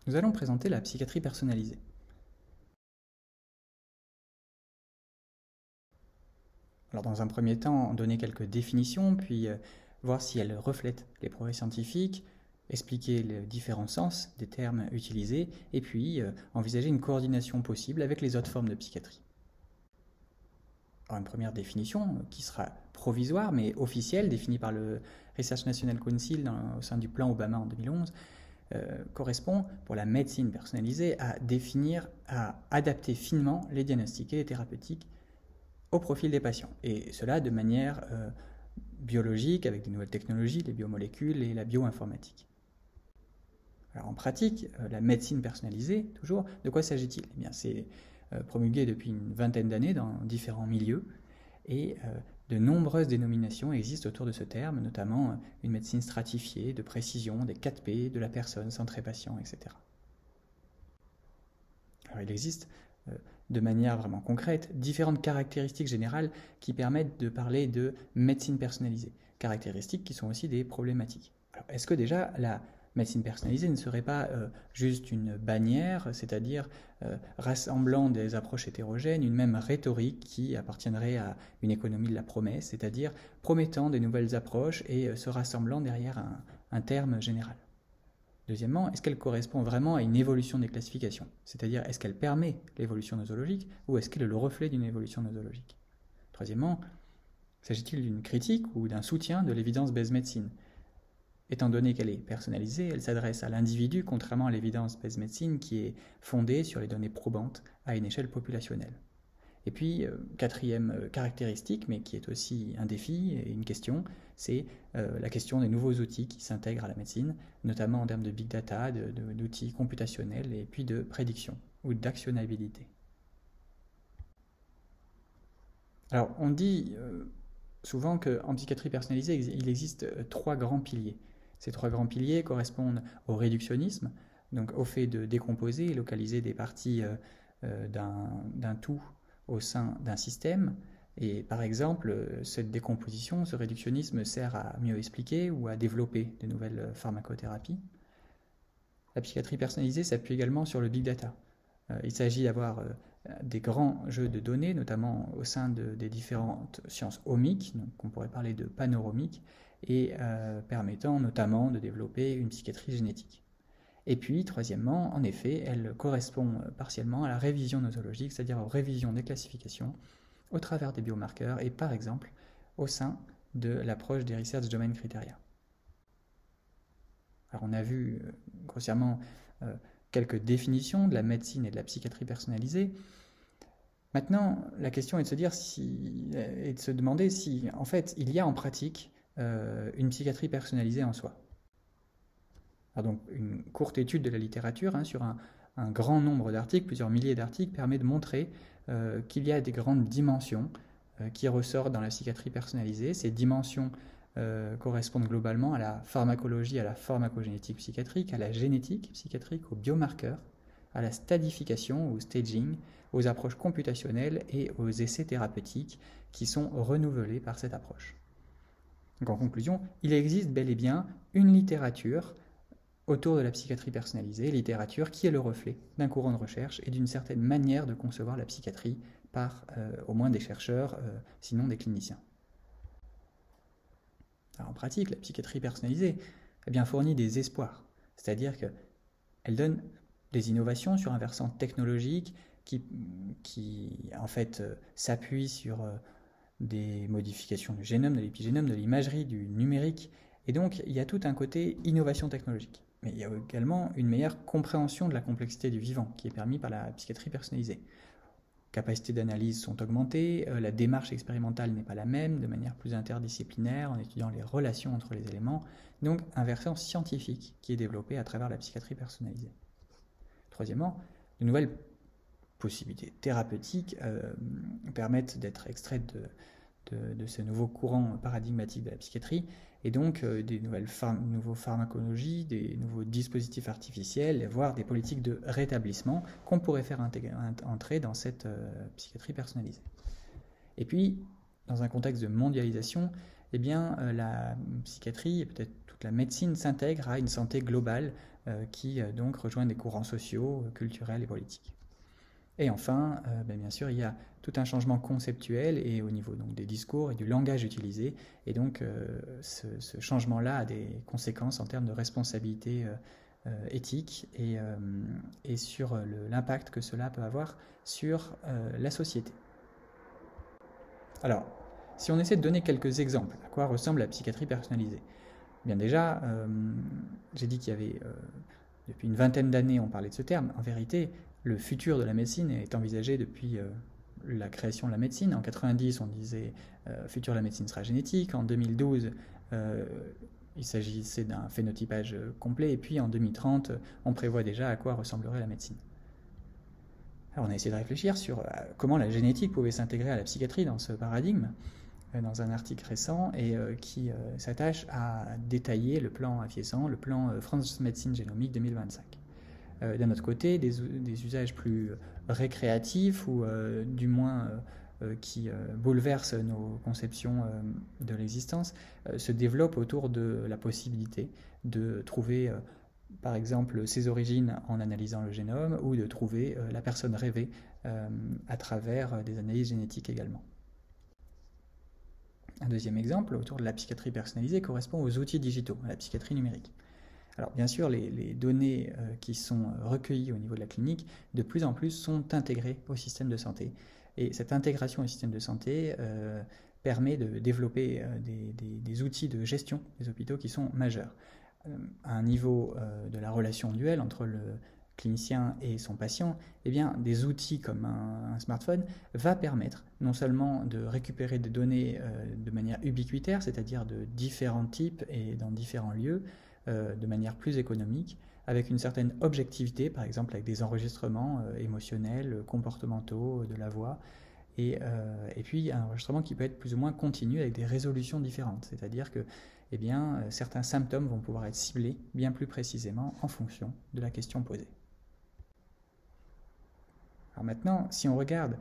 Nous allons présenter la psychiatrie personnalisée. Alors dans un premier temps, donner quelques définitions, puis voir si elles reflètent les progrès scientifiques, expliquer les différents sens des termes utilisés, et puis envisager une coordination possible avec les autres formes de psychiatrie. Alors une première définition qui sera provisoire mais officielle, définie par le Research National Council au sein du plan Obama en 2011, correspond pour la médecine personnalisée à définir, à adapter finement les diagnostics et les thérapeutiques au profil des patients, et cela de manière biologique avec de nouvelles technologies, les biomolécules et la bioinformatique. Alors en pratique, la médecine personnalisée, toujours, de quoi s'agit-il? Eh bien, c'est promulgué depuis une vingtaine d'années dans différents milieux, et de nombreuses dénominations existent autour de ce terme, notamment une médecine stratifiée, de précision, des 4P, de la personne, centré patient, etc. Alors il existe, de manière vraiment concrète, différentes caractéristiques générales qui permettent de parler de médecine personnalisée, caractéristiques qui sont aussi des problématiques. Alors est-ce que déjà la médecine personnalisée ne serait pas juste une bannière, c'est-à-dire rassemblant des approches hétérogènes, une même rhétorique qui appartiendrait à une économie de la promesse, c'est-à-dire promettant des nouvelles approches et se rassemblant derrière un terme général? Deuxièmement, est-ce qu'elle correspond vraiment à une évolution des classifications? C'est-à-dire, est-ce qu'elle permet l'évolution nosologique ou est-ce qu'elle est le reflet d'une évolution nosologique? Troisièmement, s'agit-il d'une critique ou d'un soutien de l'évidence-based medicine? Étant donné qu'elle est personnalisée, elle s'adresse à l'individu, contrairement à l'évidence-based medicine qui est fondée sur les données probantes à une échelle populationnelle. Et puis, quatrième caractéristique, mais qui est aussi un défi et une question, c'est la question des nouveaux outils qui s'intègrent à la médecine, notamment en termes de big data, d'outils computationnels et puis de prédiction ou d'actionnabilité. Alors, on dit souvent qu'en psychiatrie personnalisée, il existe trois grands piliers. Ces trois grands piliers correspondent au réductionnisme, donc au fait de décomposer et localiser des parties d'un tout au sein d'un système. Et par exemple, cette décomposition, ce réductionnisme sert à mieux expliquer ou à développer de nouvelles pharmacothérapies. La psychiatrie personnalisée s'appuie également sur le big data. Il s'agit d'avoir des grands jeux de données, notamment au sein des différentes sciences omiques, donc on pourrait parler de paneuromiques, et permettant notamment de développer une psychiatrie génétique. Et puis, troisièmement, en effet, elle correspond partiellement à la révision nosologique, c'est-à-dire aux révisions des classifications au travers des biomarqueurs et par exemple au sein de l'approche des Research Domain Criteria. Alors on a vu grossièrement quelques définitions de la médecine et de la psychiatrie personnalisée. Maintenant, la question est de se dire et de se demander si en fait il y a en pratique une psychiatrie personnalisée en soi. Alors donc une courte étude de la littérature sur un grand nombre d'articles, plusieurs milliers d'articles, permet de montrer qu'il y a des grandes dimensions qui ressortent dans la psychiatrie personnalisée. Ces dimensions correspondent globalement à la pharmacologie, à la pharmacogénétique psychiatrique, à la génétique psychiatrique, aux biomarqueurs, à la stadification ou staging, aux approches computationnelles et aux essais thérapeutiques qui sont renouvelés par cette approche. Donc en conclusion, il existe bel et bien une littérature autour de la psychiatrie personnalisée, littérature qui est le reflet d'un courant de recherche et d'une certaine manière de concevoir la psychiatrie par au moins des chercheurs, sinon des cliniciens. Alors en pratique, la psychiatrie personnalisée fournit des espoirs, c'est-à-dire qu'elle donne des innovations sur un versant technologique qui en fait s'appuie sur des modifications du génome, de l'épigénome, de l'imagerie, du numérique, et donc il y a tout un côté innovation technologique. Mais il y a également une meilleure compréhension de la complexité du vivant qui est permise par la psychiatrie personnalisée. Capacités d'analyse sont augmentées, la démarche expérimentale n'est pas la même, de manière plus interdisciplinaire, en étudiant les relations entre les éléments, donc un versant scientifique qui est développé à travers la psychiatrie personnalisée. Troisièmement, de nouvelles possibilités thérapeutiques permettent d'être extraites de ce nouveau courant paradigmatique de la psychiatrie, et donc des nouveaux pharmacologies, des nouveaux dispositifs artificiels, voire des politiques de rétablissement qu'on pourrait faire entrer dans cette psychiatrie personnalisée. Et puis, dans un contexte de mondialisation, eh bien, la psychiatrie et peut-être toute la médecine s'intègre à une santé globale qui donc rejoint des courants sociaux, culturels et politiques. Et enfin, bien sûr, il y a tout un changement conceptuel et au niveau donc, des discours et du langage utilisé. Et donc, ce changement-là a des conséquences en termes de responsabilité éthique et sur l'impact que cela peut avoir sur la société. Alors, si on essaie de donner quelques exemples, à quoi ressemble la psychiatrie personnalisée ? Bien déjà, j'ai dit qu'il y avait, depuis une vingtaine d'années, on parlait de ce terme. En vérité, le futur de la médecine est envisagé depuis la création de la médecine. En 90, on disait futur de la médecine sera génétique. En 2012, il s'agissait d'un phénotypage complet. Et puis en 2030, on prévoit déjà à quoi ressemblerait la médecine. Alors on a essayé de réfléchir sur comment la génétique pouvait s'intégrer à la psychiatrie dans ce paradigme, dans un article récent, et qui s'attache à détailler le plan AFIESAN, le plan France Médecine Génomique 2025. D'un autre côté, des usages plus récréatifs ou du moins qui bouleversent nos conceptions de l'existence se développent autour de la possibilité de trouver par exemple ses origines en analysant le génome ou de trouver la personne rêvée à travers des analyses génétiques également. Un deuxième exemple autour de la psychiatrie personnalisée correspond aux outils digitaux, à la psychiatrie numérique. Alors bien sûr, les données qui sont recueillies au niveau de la clinique, de plus en plus sont intégrées au système de santé. Et cette intégration au système de santé permet de développer des outils de gestion des hôpitaux qui sont majeurs. À un niveau de la relation duelle entre le clinicien et son patient, eh bien, des outils comme un smartphone va permettre non seulement de récupérer des données de manière ubiquitaire, c'est-à-dire de différents types et dans différents lieux, de manière plus économique, avec une certaine objectivité, par exemple avec des enregistrements émotionnels, comportementaux, de la voix, et puis un enregistrement qui peut être plus ou moins continu avec des résolutions différentes, c'est-à-dire que eh bien, certains symptômes vont pouvoir être ciblés bien plus précisément en fonction de la question posée. Alors maintenant, si on regarde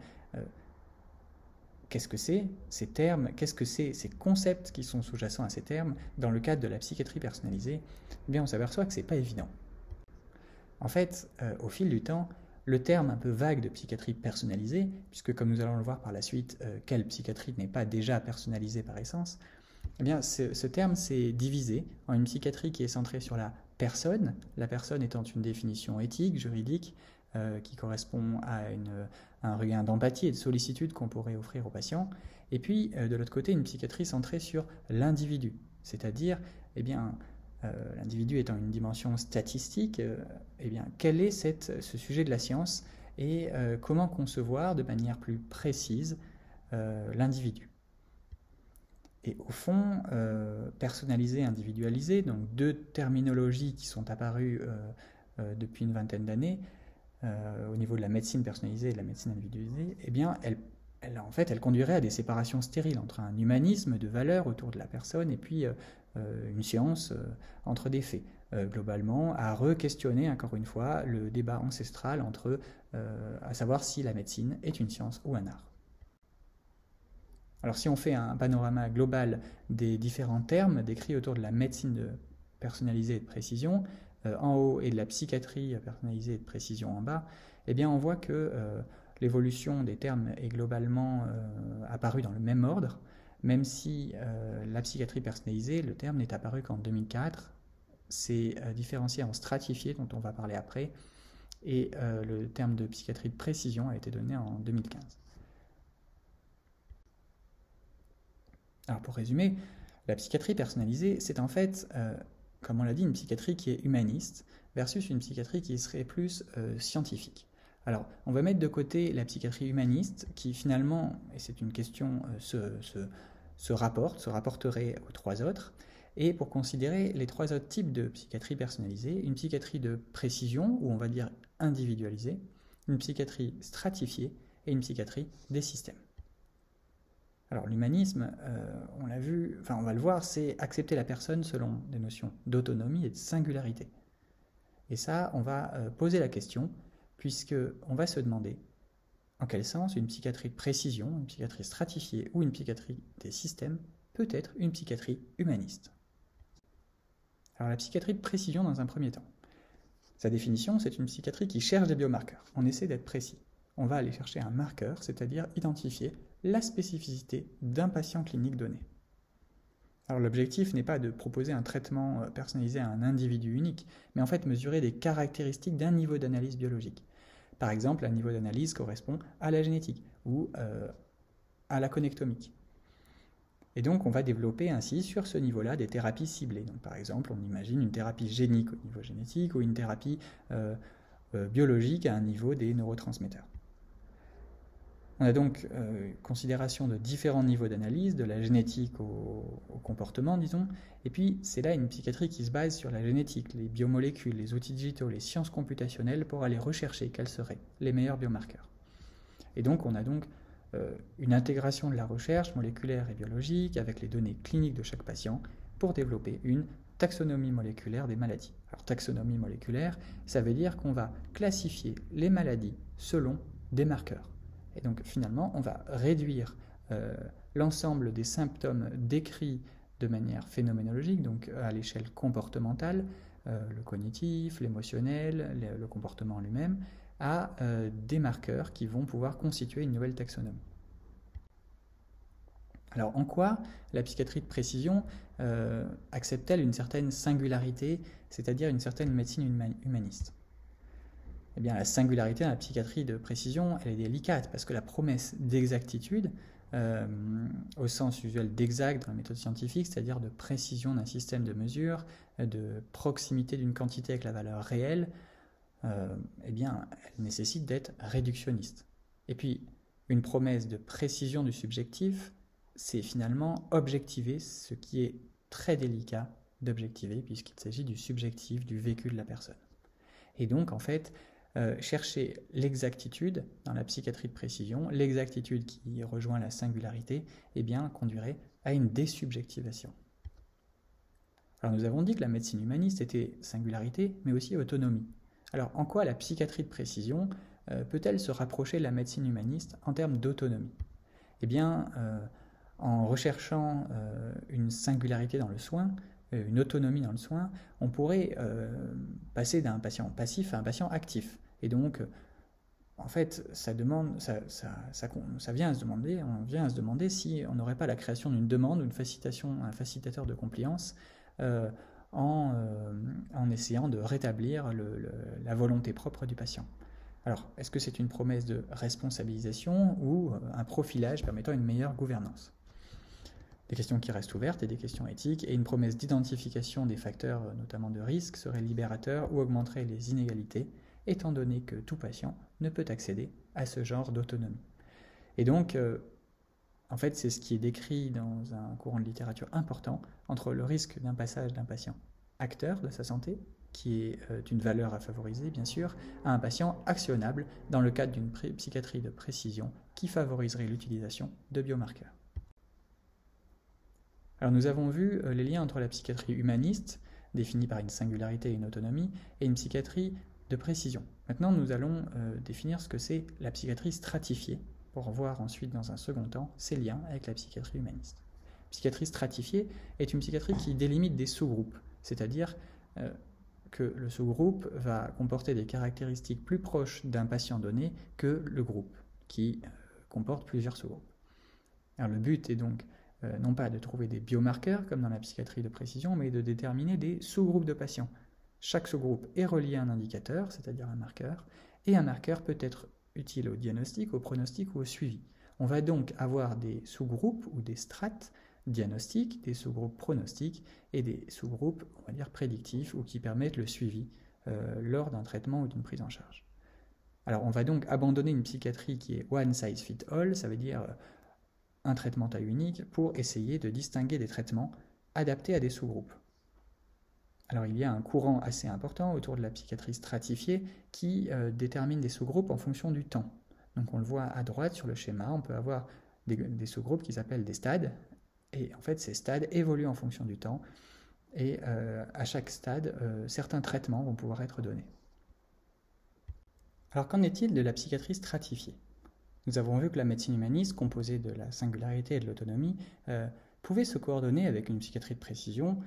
qu'est-ce que c'est ces termes, qu'est-ce que c'est ces concepts qui sont sous-jacents à ces termes dans le cadre de la psychiatrie personnalisée, eh bien on s'aperçoit que ce n'est pas évident. En fait, au fil du temps, le terme un peu vague de psychiatrie personnalisée, puisque comme nous allons le voir par la suite, quelle psychiatrie n'est pas déjà personnalisée par essence, eh bien ce terme s'est divisé en une psychiatrie qui est centrée sur la personne étant une définition éthique, juridique, qui correspond à un regain d'empathie et de sollicitude qu'on pourrait offrir aux patients, et puis de l'autre côté une psychiatrie centrée sur l'individu, c'est-à-dire eh bien, l'individu étant une dimension statistique, eh bien, quel est ce sujet de la science et comment concevoir de manière plus précise l'individu. Et au fond, personnalisé, individualisé, donc deux terminologies qui sont apparues depuis une vingtaine d'années, au niveau de la médecine personnalisée et de la médecine individualisée, eh bien, elle conduirait à des séparations stériles entre un humanisme de valeurs autour de la personne et puis une science entre des faits. Globalement, à re-questionner encore une fois le débat ancestral entre, à savoir si la médecine est une science ou un art. Alors si on fait un panorama global des différents termes décrits autour de la médecine personnalisée et de précision, en haut et de la psychiatrie personnalisée et de précision en bas, eh bien on voit que l'évolution des termes est globalement apparue dans le même ordre, même si la psychiatrie personnalisée, le terme n'est apparu qu'en 2004, c'est différencié en stratifié, dont on va parler après, et le terme de psychiatrie de précision a été donné en 2015. Alors pour résumer, la psychiatrie personnalisée, c'est en fait comme on l'a dit, une psychiatrie qui est humaniste versus une psychiatrie qui serait plus scientifique. Alors, on va mettre de côté la psychiatrie humaniste qui finalement, et c'est une question, se rapporterait aux trois autres, et pour considérer les trois autres types de psychiatrie personnalisée, une psychiatrie de précision, ou on va dire individualisée, une psychiatrie stratifiée et une psychiatrie des systèmes. Alors l'humanisme, on l'a vu, on va le voir, c'est accepter la personne selon des notions d'autonomie et de singularité. Et ça, on va poser la question, puisqu'on va se demander en quel sens une psychiatrie de précision, une psychiatrie stratifiée ou une psychiatrie des systèmes peut être une psychiatrie humaniste. Alors la psychiatrie de précision dans un premier temps. Sa définition, c'est une psychiatrie qui cherche des biomarqueurs. On essaie d'être précis. On va aller chercher un marqueur, c'est-à-dire identifier la spécificité d'un patient clinique donné. Alors l'objectif n'est pas de proposer un traitement personnalisé à un individu unique, mais en fait mesurer des caractéristiques d'un niveau d'analyse biologique. Par exemple, un niveau d'analyse correspond à la génétique ou à la connectomique. Et donc on va développer ainsi sur ce niveau-là des thérapies ciblées. Donc, par exemple, on imagine une thérapie génique au niveau génétique ou une thérapie biologique à un niveau des neurotransmetteurs. On a donc considération de différents niveaux d'analyse, de la génétique au comportement, disons, et puis c'est là une psychiatrie qui se base sur la génétique, les biomolécules, les outils digitaux, les sciences computationnelles pour aller rechercher quels seraient les meilleurs biomarqueurs. Et donc on a donc une intégration de la recherche moléculaire et biologique avec les données cliniques de chaque patient pour développer une taxonomie moléculaire des maladies. Alors taxonomie moléculaire, ça veut dire qu'on va classifier les maladies selon des marqueurs. Et donc finalement, on va réduire l'ensemble des symptômes décrits de manière phénoménologique, donc à l'échelle comportementale, le cognitif, l'émotionnel, le comportement lui-même, à des marqueurs qui vont pouvoir constituer une nouvelle taxonomie. Alors en quoi la psychiatrie de précision accepte-t-elle une certaine singularité, c'est-à-dire une certaine médecine humaniste ? Eh bien, la singularité dans la psychiatrie de précision, elle est délicate, parce que la promesse d'exactitude, au sens usuel d'exact dans la méthode scientifique, c'est-à-dire de précision d'un système de mesure, de proximité d'une quantité avec la valeur réelle, eh bien, elle nécessite d'être réductionniste. Et puis, une promesse de précision du subjectif, c'est finalement objectiver ce qui est très délicat d'objectiver, puisqu'il s'agit du subjectif, du vécu de la personne. Et donc, en fait, chercher l'exactitude dans la psychiatrie de précision, l'exactitude qui rejoint la singularité, eh bien, conduirait à une désubjectivation. Alors, nous avons dit que la médecine humaniste était singularité, mais aussi autonomie. Alors, en quoi la psychiatrie de précision peut-elle se rapprocher de la médecine humaniste en termes d'autonomie ? Eh bien, en recherchant une singularité dans le soin, une autonomie dans le soin, on pourrait passer d'un patient passif à un patient actif. Et donc, en fait, on vient à se demander si on n'aurait pas la création d'une demande, un facilitateur de compliance, en essayant de rétablir la volonté propre du patient. Alors, est-ce que c'est une promesse de responsabilisation ou un profilage permettant une meilleure gouvernance ? Des questions qui restent ouvertes et des questions éthiques, et une promesse d'identification des facteurs, notamment de risque, serait libérateur ou augmenterait les inégalités, étant donné que tout patient ne peut accéder à ce genre d'autonomie. Et donc, en fait, c'est ce qui est décrit dans un courant de littérature important entre le risque d'un passage d'un patient acteur de sa santé, qui est une valeur à favoriser, bien sûr, à un patient actionnable dans le cadre d'une psychiatrie de précision qui favoriserait l'utilisation de biomarqueurs. Alors nous avons vu les liens entre la psychiatrie humaniste, définie par une singularité et une autonomie, et une psychiatrie de précision. Maintenant, nous allons définir ce que c'est la psychiatrie stratifiée, pour voir ensuite, dans un second temps, ses liens avec la psychiatrie humaniste. La psychiatrie stratifiée est une psychiatrie qui délimite des sous-groupes, c'est-à-dire que le sous-groupe va comporter des caractéristiques plus proches d'un patient donné que le groupe, qui comporte plusieurs sous-groupes. Alors le but est donc non pas de trouver des biomarqueurs, comme dans la psychiatrie de précision, mais de déterminer des sous-groupes de patients. Chaque sous-groupe est relié à un indicateur, c'est-à-dire un marqueur, et un marqueur peut être utile au diagnostic, au pronostic ou au suivi. On va donc avoir des sous-groupes ou des strates diagnostiques, des sous-groupes pronostiques et des sous-groupes, on va dire, prédictifs ou qui permettent le suivi lors d'un traitement ou d'une prise en charge. Alors on va donc abandonner une psychiatrie qui est one size fit all, ça veut dire un traitement taille unique, pour essayer de distinguer des traitements adaptés à des sous-groupes. Alors il y a un courant assez important autour de la psychiatrie stratifiée qui détermine des sous-groupes en fonction du temps. Donc on le voit à droite sur le schéma, on peut avoir des sous-groupes qui s'appellent des stades, et en fait ces stades évoluent en fonction du temps, et à chaque stade, certains traitements vont pouvoir être donnés. Alors qu'en est-il de la psychiatrie stratifiée ? Nous avons vu que la médecine humaniste, composée de la singularité et de l'autonomie, pouvait se coordonner avec une psychiatrie de précision,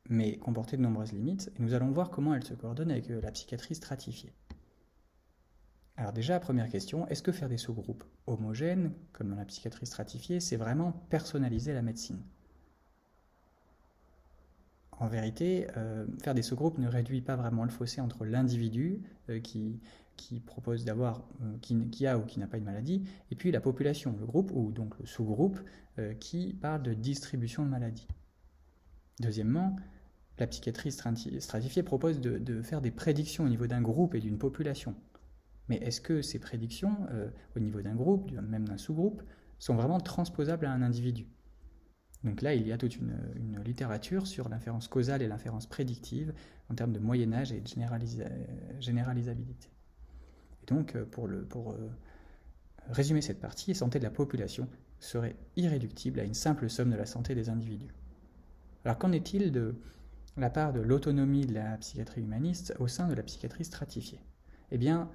mais comportait de nombreuses limites, et nous allons voir comment elle se coordonne avec la psychiatrie stratifiée. Alors déjà, première question, est-ce que faire des sous-groupes homogènes, comme dans la psychiatrie stratifiée, c'est vraiment personnaliser la médecine? En vérité, faire des sous-groupes ne réduit pas vraiment le fossé entre l'individu qui propose d'avoir, qui a ou qui n'a pas une maladie, et puis la population, le groupe, ou donc le sous-groupe, qui parle de distribution de maladies. Deuxièmement, la psychiatrie stratifiée propose de faire des prédictions au niveau d'un groupe et d'une population. Mais est-ce que ces prédictions, au niveau d'un groupe, même d'un sous-groupe, sont vraiment transposables à un individu? Donc là, il y a toute une littérature sur l'inférence causale et l'inférence prédictive en termes de moyen-âge et de généralisabilité. Et donc, pour résumer cette partie, la santé de la population serait irréductible à une simple somme de la santé des individus. Alors qu'en est-il de la part de l'autonomie de la psychiatrie humaniste au sein de la psychiatrie stratifiée? Eh bien,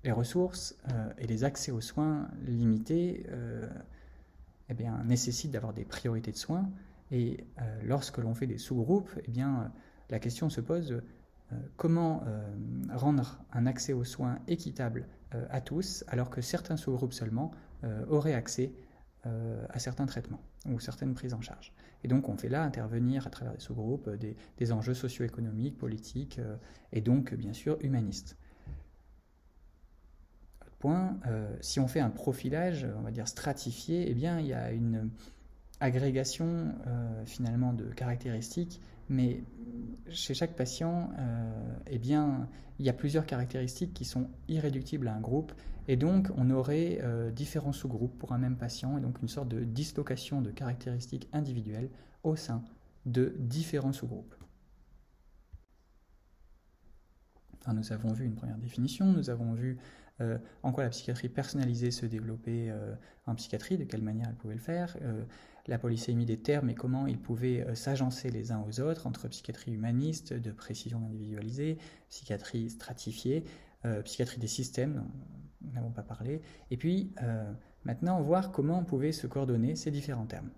les ressources et les accès aux soins limités nécessitent d'avoir des priorités de soins, et lorsque l'on fait des sous-groupes, la question se pose comment rendre un accès aux soins équitable à tous, alors que certains sous-groupes seulement auraient accès à certains traitements ou certaines prises en charge. Et donc on fait là intervenir à travers des sous-groupes des enjeux socio-économiques, politiques et donc bien sûr humanistes. Point, si on fait un profilage, on va dire stratifié, il y a une agrégation finalement de caractéristiques, mais chez chaque patient, il y a plusieurs caractéristiques qui sont irréductibles à un groupe, et donc on aurait différents sous-groupes pour un même patient, et donc une sorte de dislocation de caractéristiques individuelles au sein de différents sous-groupes. Enfin, nous avons vu une première définition, nous avons vu en quoi la psychiatrie personnalisée se développait en psychiatrie, de quelle manière elle pouvait le faire, la polysémie des termes et comment ils pouvaient s'agencer les uns aux autres entre psychiatrie humaniste, de précision individualisée, psychiatrie stratifiée, psychiatrie des systèmes, dont nous n'avons pas parlé, et puis maintenant voir comment pouvaient se coordonner ces différents termes.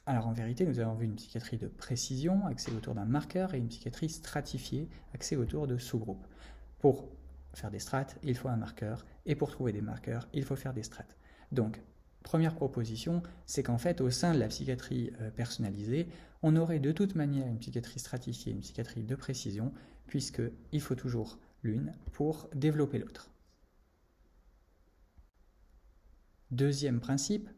Alors en vérité, nous avons vu une psychiatrie de précision, axée autour d'un marqueur, et une psychiatrie stratifiée, axée autour de sous-groupes. Pour faire des strates, il faut un marqueur, et pour trouver des marqueurs, il faut faire des strates. Donc, première proposition, c'est qu'en fait, au sein de la psychiatrie personnalisée, on aurait de toute manière une psychiatrie stratifiée, une psychiatrie de précision, puisqu'il faut toujours l'une pour développer l'autre. Deuxième principe,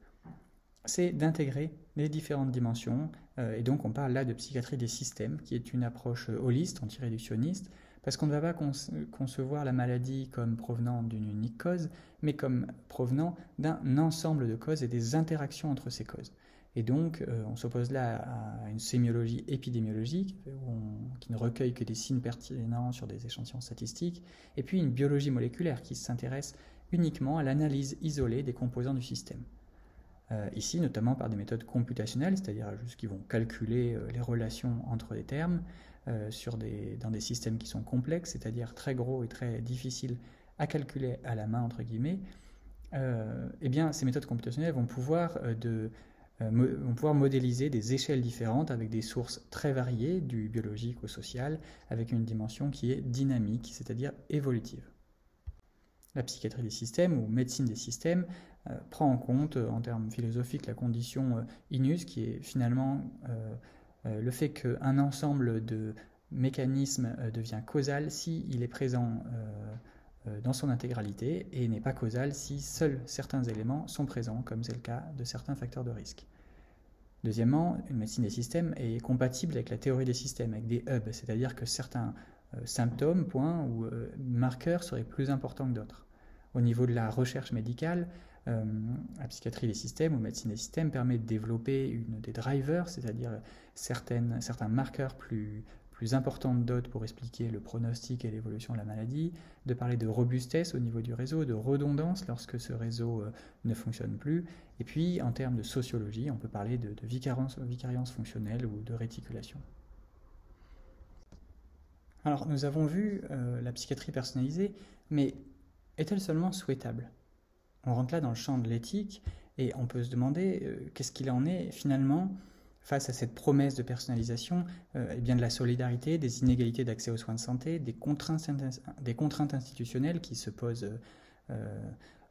c'est d'intégrer les différentes dimensions, et donc on parle là de psychiatrie des systèmes, qui est une approche holiste, antiréductionniste, parce qu'on ne va pas concevoir la maladie comme provenant d'une unique cause, mais comme provenant d'un ensemble de causes et des interactions entre ces causes. Et donc, on s'oppose là à une sémiologie épidémiologique, qui ne recueille que des signes pertinents sur des échantillons statistiques, et puis une biologie moléculaire qui s'intéresse uniquement à l'analyse isolée des composants du système. Ici, notamment par des méthodes computationnelles, c'est-à-dire juste qui vont calculer les relations entre les termes dans des systèmes qui sont complexes, c'est-à-dire très gros et très difficiles à calculer à la main, entre guillemets. Ces méthodes computationnelles vont pouvoir modéliser des échelles différentes avec des sources très variées, du biologique au social, avec une dimension qui est dynamique, c'est-à-dire évolutive. La psychiatrie des systèmes ou médecine des systèmes prend en compte, en termes philosophiques, la condition inus, qui est finalement le fait qu'un ensemble de mécanismes devient causal s'il est présent dans son intégralité et n'est pas causal si seuls certains éléments sont présents, comme c'est le cas de certains facteurs de risque. Deuxièmement, une médecine des systèmes est compatible avec la théorie des systèmes, avec des hubs, c'est-à-dire que certains symptômes, points ou marqueurs seraient plus importants que d'autres. Au niveau de la recherche médicale, la psychiatrie des systèmes ou médecine des systèmes permet de développer des drivers, c'est-à-dire certains marqueurs plus importants que d'autres pour expliquer le pronostic et l'évolution de la maladie, de parler de robustesse au niveau du réseau, de redondance lorsque ce réseau ne fonctionne plus, et puis en termes de sociologie, on peut parler de vicariance fonctionnelle ou de réticulation. Alors, nous avons vu la psychiatrie personnalisée, mais est-elle seulement souhaitable? On rentre là dans le champ de l'éthique, Et on peut se demander qu'est-ce qu'il en est finalement face à cette promesse de personnalisation, bien de la solidarité, des inégalités d'accès aux soins de santé, des contraintes institutionnelles qui se posent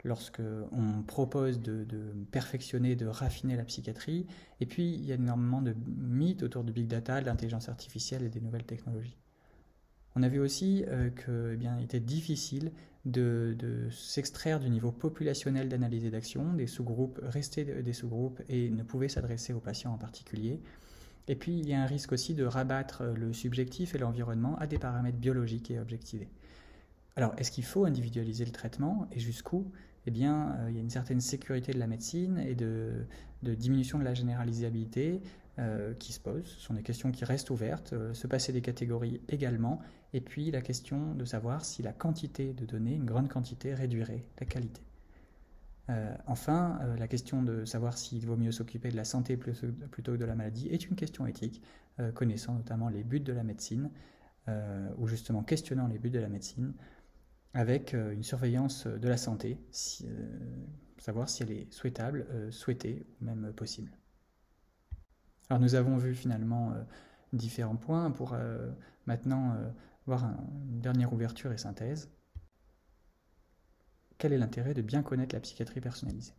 lorsque on propose de perfectionner, de raffiner la psychiatrie. Et puis, il y a énormément de mythes autour du big data, de l'intelligence artificielle et des nouvelles technologies. On a vu aussi qu'il était difficile de s'extraire du niveau populationnel d'analyse et d'action, des sous-groupes, rester des sous-groupes et ne pouvaient s'adresser aux patients en particulier. Et puis, il y a un risque aussi de rabattre le subjectif et l'environnement à des paramètres biologiques et objectivés. Alors, est-ce qu'il faut individualiser le traitement et jusqu'où? Il y a une certaine sécurité de la médecine et de diminution de la généralisabilité qui se posent. Ce sont des questions qui restent ouvertes, se passer des catégories également, et puis la question de savoir si la quantité de données, une grande quantité, réduirait la qualité. Enfin, la question de savoir s'il vaut mieux s'occuper de la santé plutôt que de la maladie est une question éthique, connaissant notamment les buts de la médecine, ou justement questionnant les buts de la médecine, avec une surveillance de la santé, savoir si elle est souhaitable, souhaitée ou même possible. Alors nous avons vu finalement différents points pour maintenant voir une dernière ouverture et synthèse. Quel est l'intérêt de bien connaître la psychiatrie personnalisée?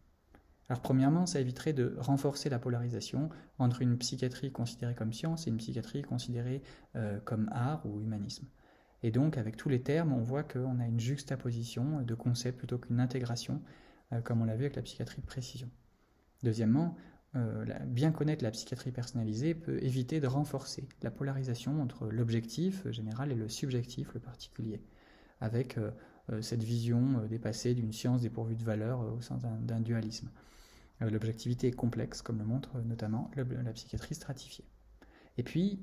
Alors premièrement, ça éviterait de renforcer la polarisation entre une psychiatrie considérée comme science et une psychiatrie considérée comme art ou humanisme. Et donc, avec tous les termes, on voit qu'on a une juxtaposition de concepts plutôt qu'une intégration, comme on l'a vu avec la psychiatrie de précision. Deuxièmement, bien connaître la psychiatrie personnalisée peut éviter de renforcer la polarisation entre l'objectif général et le subjectif, le particulier, avec cette vision dépassée d'une science dépourvue de valeur au sein d'un dualisme. L'objectivité est complexe, comme le montre notamment la psychiatrie stratifiée. Et puis,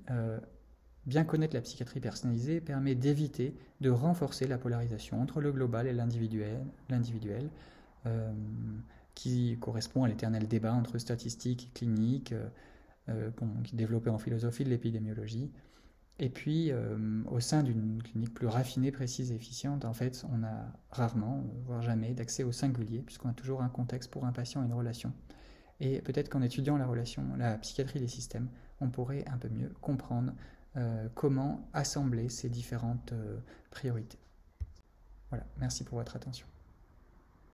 bien connaître la psychiatrie personnalisée permet d'éviter de renforcer la polarisation entre le global et l'individuel, qui correspond à l'éternel débat entre statistiques et cliniques, qui est développé en philosophie de l'épidémiologie. Et puis, au sein d'une clinique plus raffinée, précise et efficiente, en fait, on a rarement, voire jamais, d'accès au singulier, puisqu'on a toujours un contexte pour un patient et une relation. Et peut-être qu'en étudiant la psychiatrie des systèmes, on pourrait un peu mieux comprendre comment assembler ces différentes priorités. Voilà, merci pour votre attention.